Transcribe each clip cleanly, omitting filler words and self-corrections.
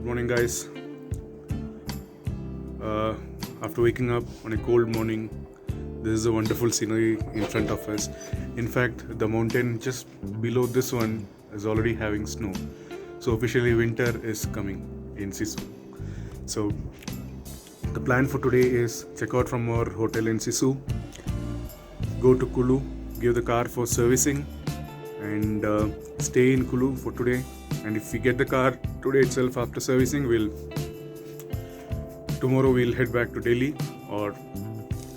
Good morning, guys. After waking up on a cold morning, this is a wonderful scenery in front of us. In fact, the mountain just below this one is already having snow. So officially winter is coming in Sisu. So the plan for today is check out from our hotel in Sisu, go to Kulu, give the car for servicing and stay in Kulu for today. And if we get the car today itself after servicing, tomorrow we'll head back to Delhi, or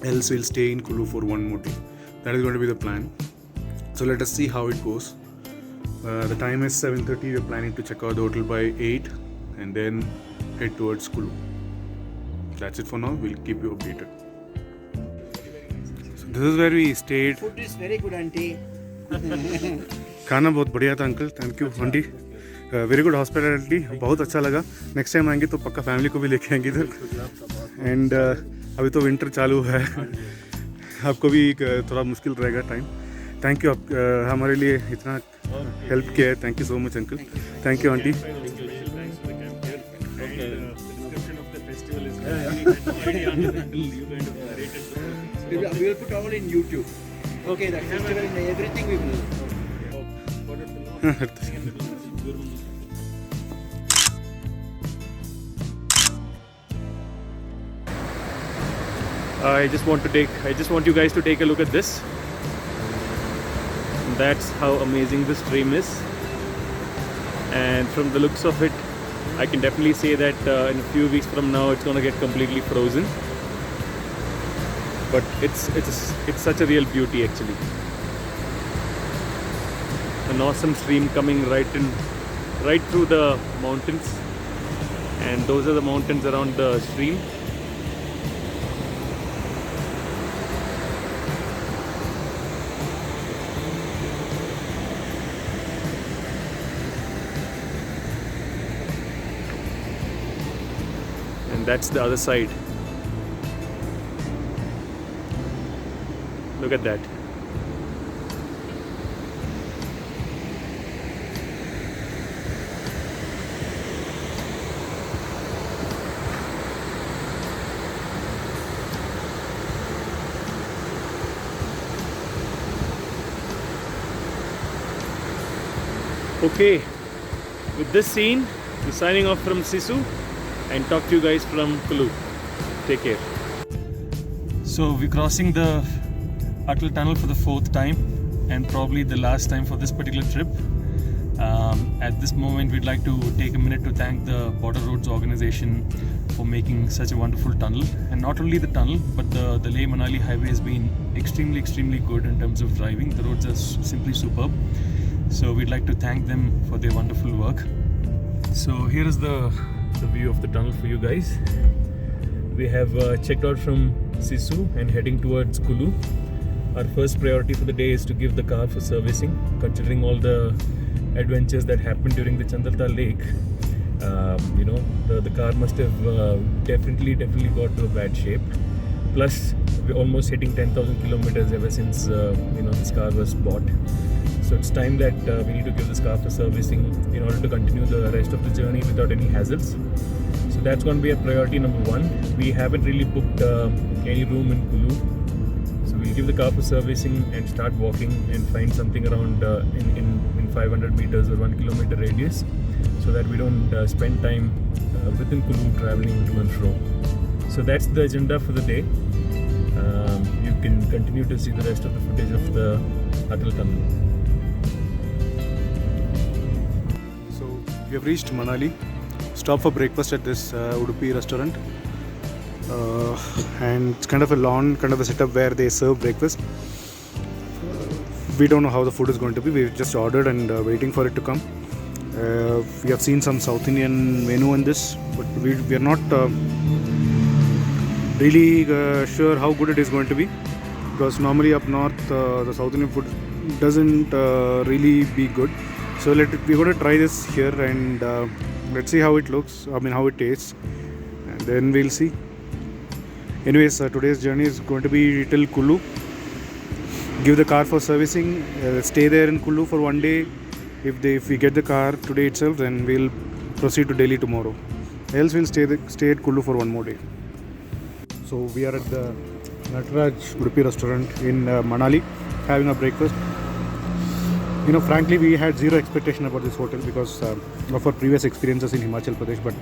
else we'll stay in Kulu for one more day. That is going to be the plan. So let us see how it goes. The time is 7:30. We're planning to check out the hotel by 8 and then head towards Kulu. That's it for now. We'll keep you updated. So this is where we stayed. Food is very good, auntie. खाना बहुत बढ़िया था uncle. Thank you aunty. Very good hospitality. बहुत अच्छा लगा. Next time आएंगे तो पक्का फैमिली को भी लेके आएंगे इधर. एंड अभी तो विंटर चालू है. आपको भी थोड़ा मुश्किल रहेगा टाइम. थैंक यू आप हमारे लिए इतना हेल्प किया है. Thank you so much uncle. Thank you aunty. We will put all in YouTube. Okay, the festival and everything we will. I just want you guys to take a look at this. That's how amazing this stream is. And from the looks of it, I can definitely say that in a few weeks from now, it's going to get completely frozen. But it's such a real beauty actually. An awesome stream coming right through the mountains, and those are the mountains around the stream. And that's the other side. Look at that. Okay, with this scene, we're signing off from Sisu and talk to you guys from Kulu. Take care. So we're crossing the Atal Tunnel for the 4th time and probably the last time for this particular trip. At this moment, we'd like to take a minute to thank the Border Roads organization for making such a wonderful tunnel. And not only the tunnel, but the Leh-Manali highway has been extremely good in terms of driving. The roads are simply superb. So we'd like to thank them for their wonderful work. So here is the view of the tunnel for you guys. We have checked out from Sisu and heading towards Kulu. Our first priority for the day is to give the car for servicing, considering all the adventures that happened during the Chandaltal Lake. The car must have definitely got to a bad shape. Plus, we're almost hitting 10,000 kilometers ever since this car was bought. So it's time that we need to give this car for servicing in order to continue the rest of the journey without any hassles. So that's going to be our priority number one. We haven't really booked any room in Kulu. So we'll give the car for servicing and start walking and find something around in 500 meters or 1 kilometer radius, so that we don't spend time within Kulu traveling to and fro. So that's the agenda for the day. You can continue to see the rest of the footage of the Atal Tunnel. So we have reached Manali. Stop for breakfast at this Udupi restaurant. And it's kind of a lawn kind of a setup where they serve breakfast. We don't know how the food is going to be. We've just ordered and waiting for it to come. We have seen some South Indian menu in this, but we are not really sure how good it is going to be, because normally up north the South Indian food doesn't really be good. So we're going to try this here and let's see how it looks. How it tastes, and then we'll see. Anyways, today's journey is going to be till Kulu. Give the car for servicing, stay there in Kulu for one day. If we get the car today itself, then we'll proceed to Delhi tomorrow. Else we'll stay at Kulu for one more day. So we are at the Nataraj Udupi restaurant in Manali having a breakfast. You know, frankly, we had zero expectation about this hotel because of our previous experiences in Himachal Pradesh. But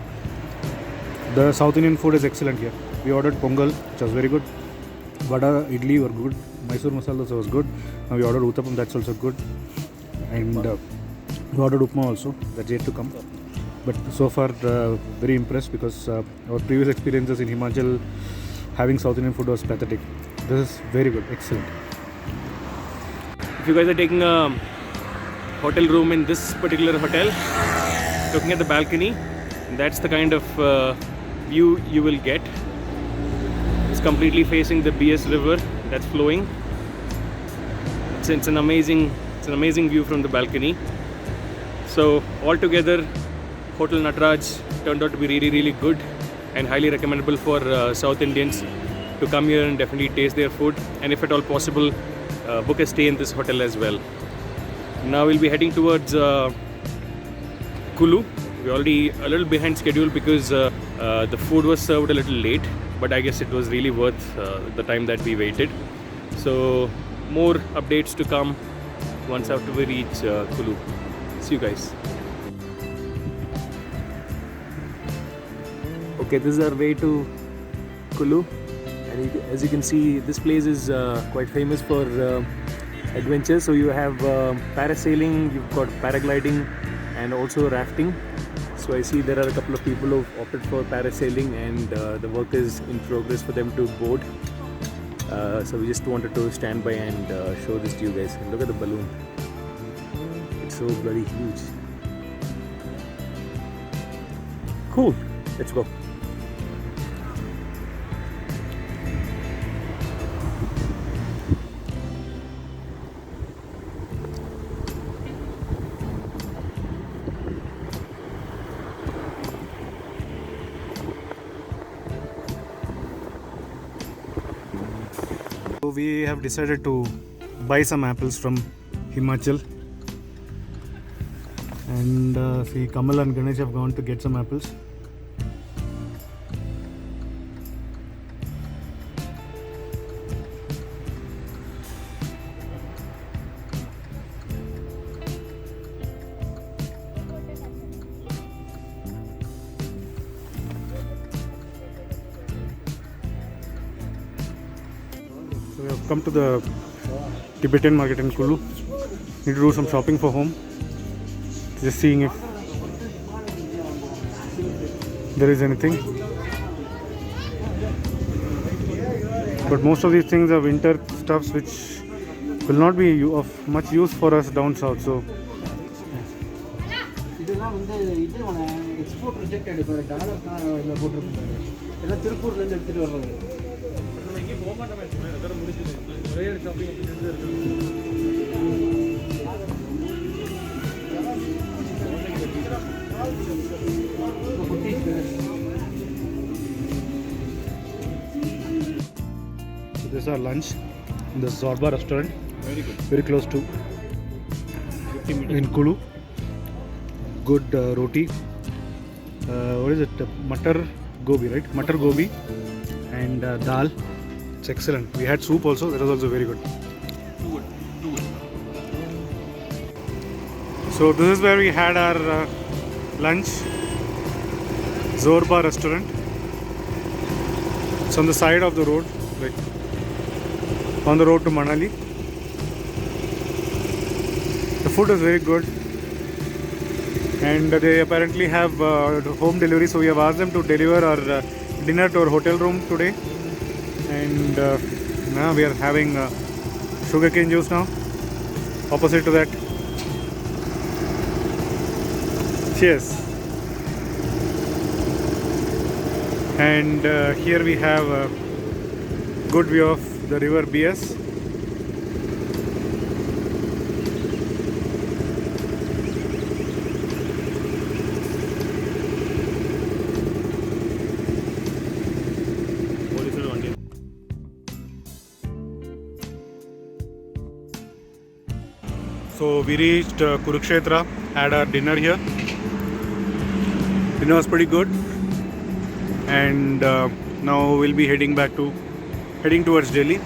the South Indian food is excellent here. We ordered pongal, which was very good. Vada, idli were good. Mysore masala also was good. Now we ordered uttapam, that's also good. And we ordered upma also, that's yet to come. But so far, very impressed because our previous experiences in Himachal having South Indian food was pathetic. This is very good, excellent. If you guys are taking a hotel room in this particular hotel, looking at the balcony, that's the kind of view you will get. It's completely facing the BS river that's flowing. It's an amazing view from the balcony. So altogether, Hotel Nataraj turned out to be really good and highly recommendable for South Indians to come here and definitely taste their food, and if at all possible, book a stay in this hotel as well. Now we'll be heading towards Kulu. We're already a little behind schedule because the food was served a little late, but I guess it was really worth the time that we waited. So more updates to come once after we reach Kulu. See you guys. Okay, this is our way to Kulu, and as you can see, this place is quite famous for adventure. So you have parasailing, you've got paragliding, and also rafting. So I see there are a couple of people who have opted for parasailing, and the work is in progress for them to board. So we just wanted to stand by and show this to you guys. And look at the balloon. It's so bloody huge. Cool. Let's go. So we have decided to buy some apples from Himachal, and see, Kamal and Ganesh have gone to get some apples. So we have come to the Tibetan market in Kulu. Need to do some shopping for home. Just seeing if there is anything. But most of these things are winter stuffs which will not be of much use for us down south. So இதெல்லாம் வந்து இது export rejected பாரு dollar போட்டுருக்காங்க எல்லாம் திருப்பூர்ல இருந்து எடுத்துட்டு வர்றது நம்ம எங்க போக மாட்டோம் அதோட முடிஞ்சது ஒரே ஷாப்பிங் இருக்கு So this is our lunch in the Zorba restaurant. Very good. Very close to 50 meters. in Kulu. Good roti. What is it? Matar gobi, right? Matar gobi and dal. It's excellent. We had soup also. That was also very good. Too good. So this is where we had our lunch. Zorba restaurant. It's on the side of the road, like on the road to Manali. The food is very good, and they apparently have home delivery. So we have asked them to deliver our dinner to our hotel room today, and now we are having sugarcane juice now. Opposite to that. Cheers. And here we have a good view of the river BS. So we reached Kurukshetra, had our dinner here. Dinner was pretty good. and now we'll be heading towards Delhi.